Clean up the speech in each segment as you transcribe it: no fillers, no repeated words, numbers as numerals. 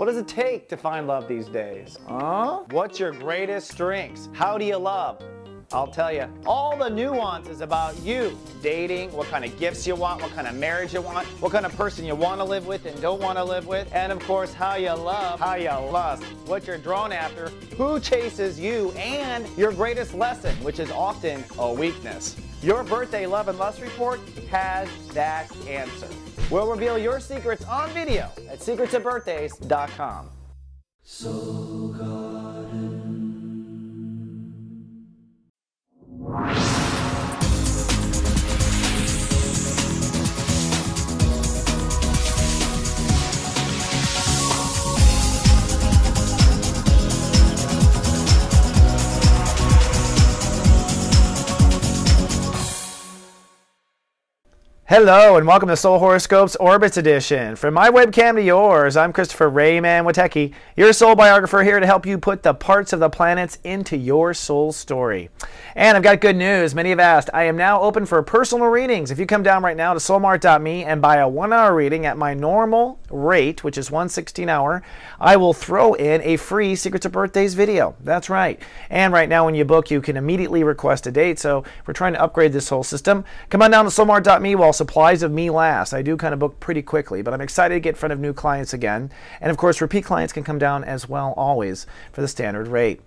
What does it take to find love these days? Huh? What's your greatest strengths? How do you love? I'll tell you all the nuances about you, dating, what kind of gifts you want, what kind of marriage you want, what kind of person you want to live with and don't want to live with, and of course how you love, how you lust, what you're drawn after, who chases you, and your greatest lesson, which is often a weakness. Your birthday love and lust report has that answer. We'll reveal your secrets on video at secretsofbirthdays.com. So garden. Hello and welcome to Soul Horoscopes Orbits Edition. From my webcam to yours, I'm Christopher Rayman Witecki, your soul biographer, here to help you put the parts of the planets into your soul story. And I've got good news. Many have asked. I am now open for personal readings. If you come down right now to soulmart.me and buy a 1-hour reading at my normal rate, which is $116 an hour, I will throw in a free Secrets of Birthdays video. That's right. And right now when you book, you can immediately request a date. So we're trying to upgrade this whole system. Come on down to soulmart.me while supplies of me last. I do kind of book pretty quickly, but I'm excited to get in front of new clients again. And of course, repeat clients can come down as well, always, for the standard rate.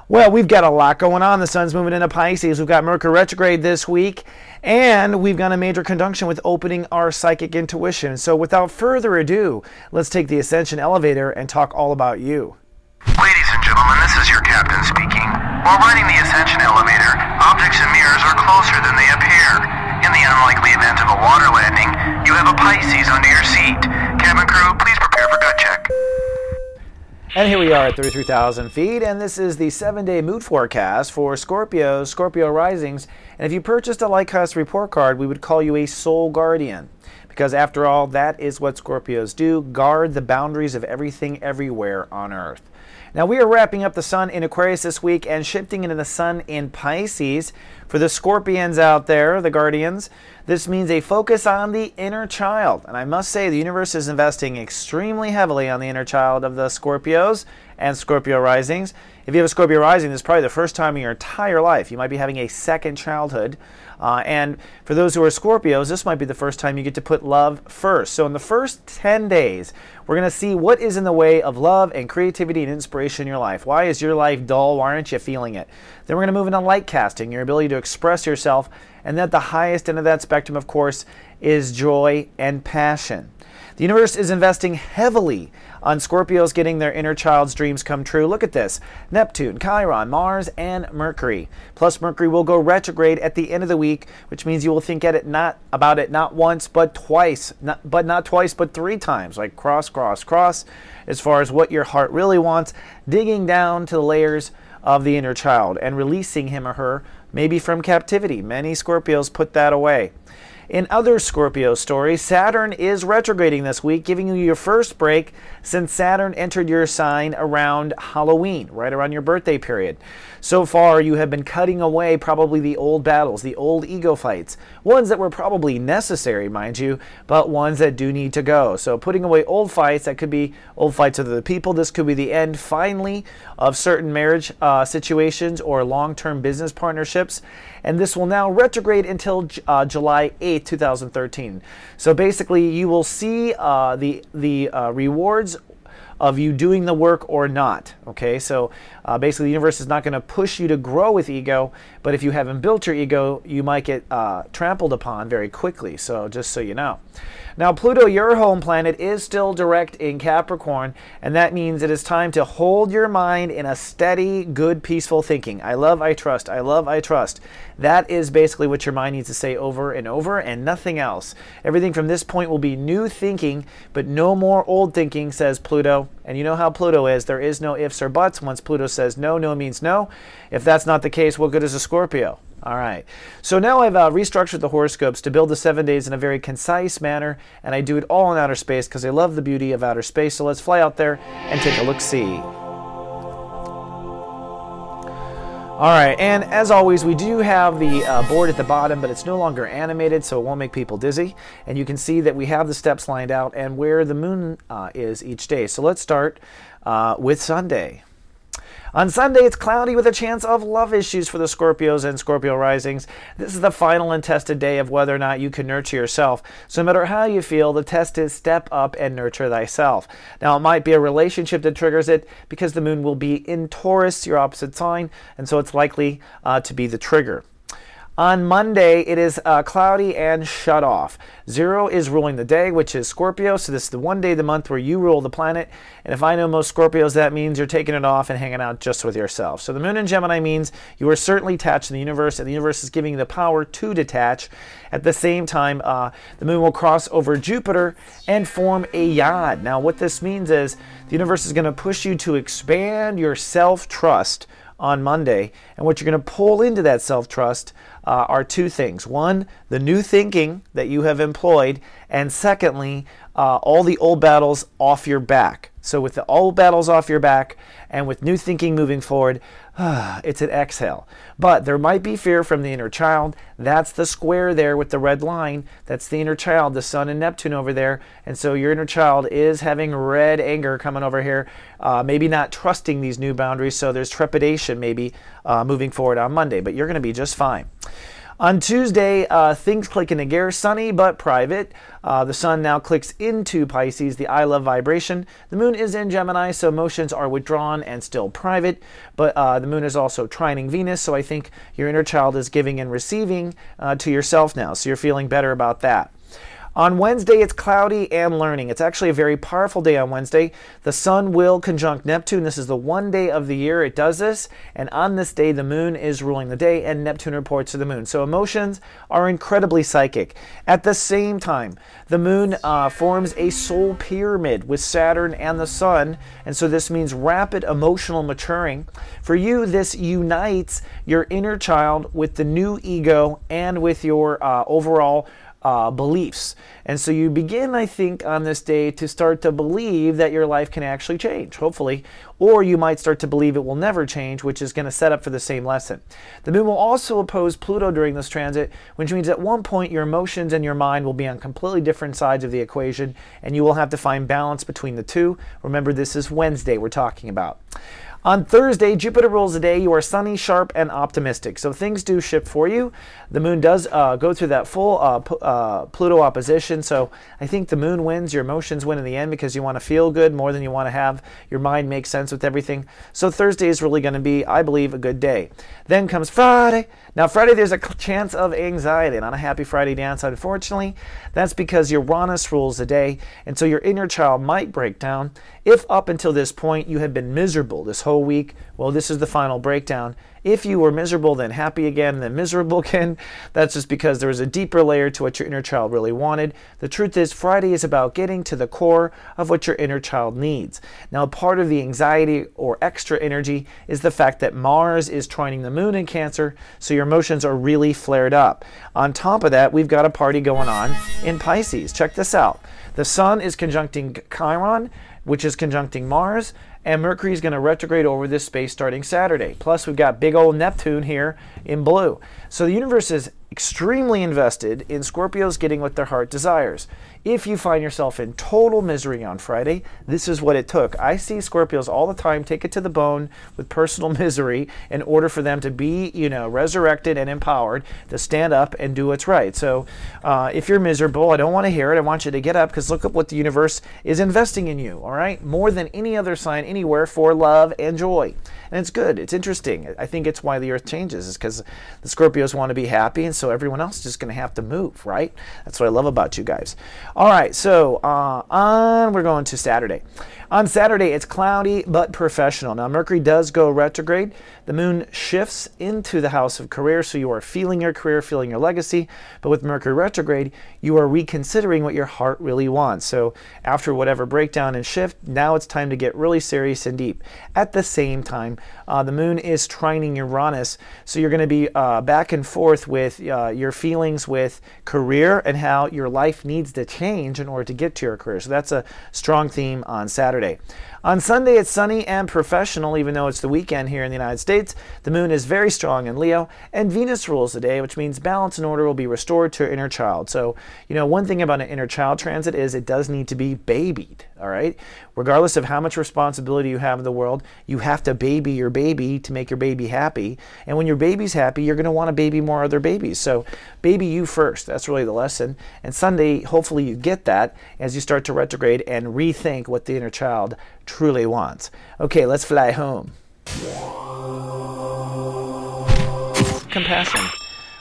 Well, we've got a lot going on. The sun's moving into Pisces. We've got Mercury retrograde this week, and we've got a major conjunction with opening our psychic intuition. So without further ado, let's take the Ascension elevator and talk all about you. Ladies and gentlemen, this is your captain speaking. While riding the Ascension elevator, objects and mirrors are closer than they appear. In the unlikely event of a water landing, you have a Pisces under your seat. Cabin crew, please prepare for gut check. And here we are at 33,000 feet, and this is the 7-day mood forecast for Scorpios, Scorpio risings. And if you purchased a Lighthouse report card, we would call you a soul guardian. Because after all, that is what Scorpios do, guard the boundaries of everything everywhere on Earth. Now we are wrapping up the sun in Aquarius this week and shifting into the sun in Pisces. For the Scorpions out there, the guardians, this means a focus on the inner child. And I must say the universe is investing extremely heavily on the inner child of the Scorpios and Scorpio risings. If you have a Scorpio rising, this is probably the first time in your entire life you might be having a second childhood. And for those who are Scorpios, this might be the first time you get to put love first. So in the first 10 days, we're going to see what is in the way of love and creativity and inspiration in your life. Why is your life dull? Why aren't you feeling it? Then we're going to move into light casting, your ability to express yourself. And at the highest end of that spectrum, of course, is joy and passion. The universe is investing heavily on Scorpios getting their inner child's dreams come true. Look at this. Neptune, Chiron, Mars, and Mercury. Plus Mercury will go retrograde at the end of the week, which means you will think about it not once, but twice. Not twice, but 3 times. Like cross, cross, cross, as far as what your heart really wants. Digging down to the layers of the inner child and releasing him or her, maybe from captivity. Many Scorpios put that away. In other Scorpio stories, Saturn is retrograding this week, giving you your first break since Saturn entered your sign around Halloween, right around your birthday period. So far, you have been cutting away probably the old battles, the old ego fights, ones that were probably necessary, mind you, but ones that do need to go. So putting away old fights, that could be old fights with other people. This could be the end, finally, of certain marriage situations or long-term business partnerships. And this will now retrograde until July 8th, 2013. So basically, you will see the rewards of you doing the work or not. Okay, so basically the universe is not going to push you to grow with ego, but if you haven't built your ego, you might get trampled upon very quickly. So just so you know. Now Pluto, your home planet, is still direct in Capricorn, and that means it is time to hold your mind in a steady, good, peaceful thinking. I love, I trust. I love, I trust. That is basically what your mind needs to say over and over and nothing else. Everything from this point will be new thinking, but no more old thinking, says Pluto. And you know how Pluto is. There is no ifs or buts. Once Pluto says no, no means no. If that's not the case, what good is a Scorpio? All right, so now I've restructured the horoscopes to build the 7 days in a very concise manner, and I do it all in outer space because I love the beauty of outer space. So let's fly out there and take a look-see. All right, and as always, we do have the board at the bottom, but it's no longer animated, so it won't make people dizzy. And you can see that we have the steps lined out and where the moon is each day. So let's start with Sunday. On Sunday, it's cloudy with a chance of love issues for the Scorpios and Scorpio risings. This is the final and tested day of whether or not you can nurture yourself. So no matter how you feel, the test is step up and nurture thyself. Now, it might be a relationship that triggers it because the moon will be in Taurus, your opposite sign, and so it's likely to be the trigger. On Monday, it is cloudy and shut off. 0 is ruling the day, which is Scorpio, so this is the one day of the month where you rule the planet. And if I know most Scorpios, that means you're taking it off and hanging out just with yourself. So the moon in Gemini means you are certainly attached to the universe, and the universe is giving you the power to detach. At the same time, the moon will cross over Jupiter and form a yod. Now, what this means is the universe is going to push you to expand your self-trust on Monday, and what you're going to pull into that self-trust are two things. One, the new thinking that you have employed, and secondly, all the old battles off your back. So with the old battles off your back and with new thinking moving forward, it's an exhale. But there might be fear from the inner child. That's the square there with the red line. That's the inner child, the Sun and Neptune over there. And so your inner child is having red anger coming over here, maybe not trusting these new boundaries. So there's trepidation maybe moving forward on Monday, but you're going to be just fine. On Tuesday, things click into gear, sunny but private. The sun now clicks into Pisces, the I love vibration. The moon is in Gemini, so emotions are withdrawn and still private. But the moon is also trining Venus, so I think your inner child is giving and receiving to yourself now. So you're feeling better about that. On Wednesday, it's cloudy and learning. It's actually a very powerful day on Wednesday. The sun will conjunct Neptune. This is the one day of the year it does this. And on this day, the moon is ruling the day and Neptune reports to the moon. So emotions are incredibly psychic. At the same time, the moon forms a soul pyramid with Saturn and the sun. And so this means rapid emotional maturing. For you, this unites your inner child with the new ego and with your overall beliefs. And so you begin, I think, on this day to start to believe that your life can actually change, hopefully, or you might start to believe it will never change, which is going to set up for the same lesson. The moon will also oppose Pluto during this transit, which means at one point your emotions and your mind will be on completely different sides of the equation, and you will have to find balance between the two. Remember, this is Wednesday we're talking about. On Thursday, Jupiter rules the day. You are sunny, sharp, and optimistic. So things do shift for you. The moon does go through that full Pluto opposition. So I think the moon wins. Your emotions win in the end because you want to feel good more than you want to have your mind make sense with everything. So Thursday is really going to be, I believe, a good day. Then comes Friday. Now Friday, there's a chance of anxiety. Not a happy Friday dance, unfortunately. That's because Uranus rules the day. And so your inner child might break down. If up until this point you have been miserable this whole week, well, this is the final breakdown. If you were miserable, then happy again, then miserable again, that's just because there was a deeper layer to what your inner child really wanted. The truth is, Friday is about getting to the core of what your inner child needs. Now, part of the anxiety or extra energy is the fact that Mars is trining the moon in Cancer, so your emotions are really flared up. On top of that, we've got a party going on in Pisces. Check this out. The sun is conjuncting Chiron, which is conjuncting Mars, and Mercury is going to retrograde over this space starting Saturday. Plus, we've got big old Neptune here in blue. So the universe is extremely invested in Scorpios getting what their heart desires. If you find yourself in total misery on Friday, this is what it took. I see Scorpios all the time take it to the bone with personal misery in order for them to be, resurrected and empowered to stand up and do what's right. So if you're miserable, I don't want to hear it. I want you to get up because look at what the universe is investing in you, all right? More than any other sign anywhere for love and joy. And it's good. It's interesting. I think it's why the earth changes, is because the Scorpios want to be happy, and so everyone else is just going to have to move, right? That's what I love about you guys. All right, so we're going to Saturday. On Saturday, it's cloudy but professional. Now, Mercury does go retrograde. The moon shifts into the house of career, so you are feeling your career, feeling your legacy. But with Mercury retrograde, you are reconsidering what your heart really wants. So after whatever breakdown and shift, now it's time to get really serious and deep. At the same time, the moon is trining Uranus, so you're going to be back and forth with your feelings with career and how your life needs to change in order to get to your career. So that's a strong theme on Saturday. On Sunday, it's sunny and professional, even though it's the weekend here in the United States. The moon is very strong in Leo, and Venus rules the day, which means balance and order will be restored to your inner child. So, one thing about an inner child transit is it does need to be babied, all right? Regardless of how much responsibility you have in the world, you have to baby your baby to make your baby happy. And when your baby's happy, you're going to want to baby more other babies. So baby you first. That's really the lesson. And Sunday, hopefully you get that as you start to retrograde and rethink what the inner child truly wants. Okay, let's fly home. Compassion.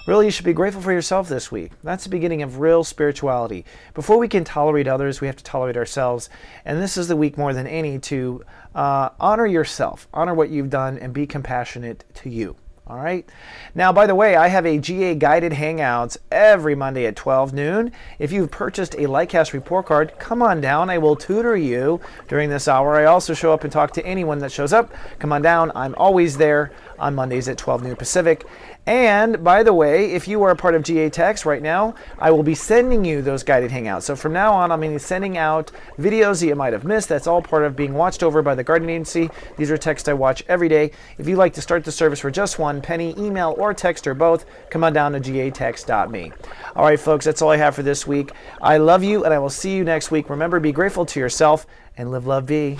Really, you should be grateful for yourself this week. That's the beginning of real spirituality. Before we can tolerate others, we have to tolerate ourselves. And this is the week more than any to honor yourself, honor what you've done, and be compassionate to you. All right. Now, by the way, I have a GA guided hangouts every Monday at 12 noon. If you've purchased a Lightcast report card, come on down. I will tutor you during this hour. I also show up and talk to anyone that shows up. Come on down. I'm always there on Mondays at 12 noon Pacific. And by the way, if you are a part of GA Text right now, I will be sending you those guided hangouts. So from now on, I'm going to be sending out videos that you might have missed. That's all part of being watched over by the Guardian Agency. These are texts I watch every day. If you'd like to start the service for just one penny, email or text or both, come on down to gatext.me. All right, folks, that's all I have for this week. I love you, and I will see you next week. Remember, be grateful to yourself and live, love, be.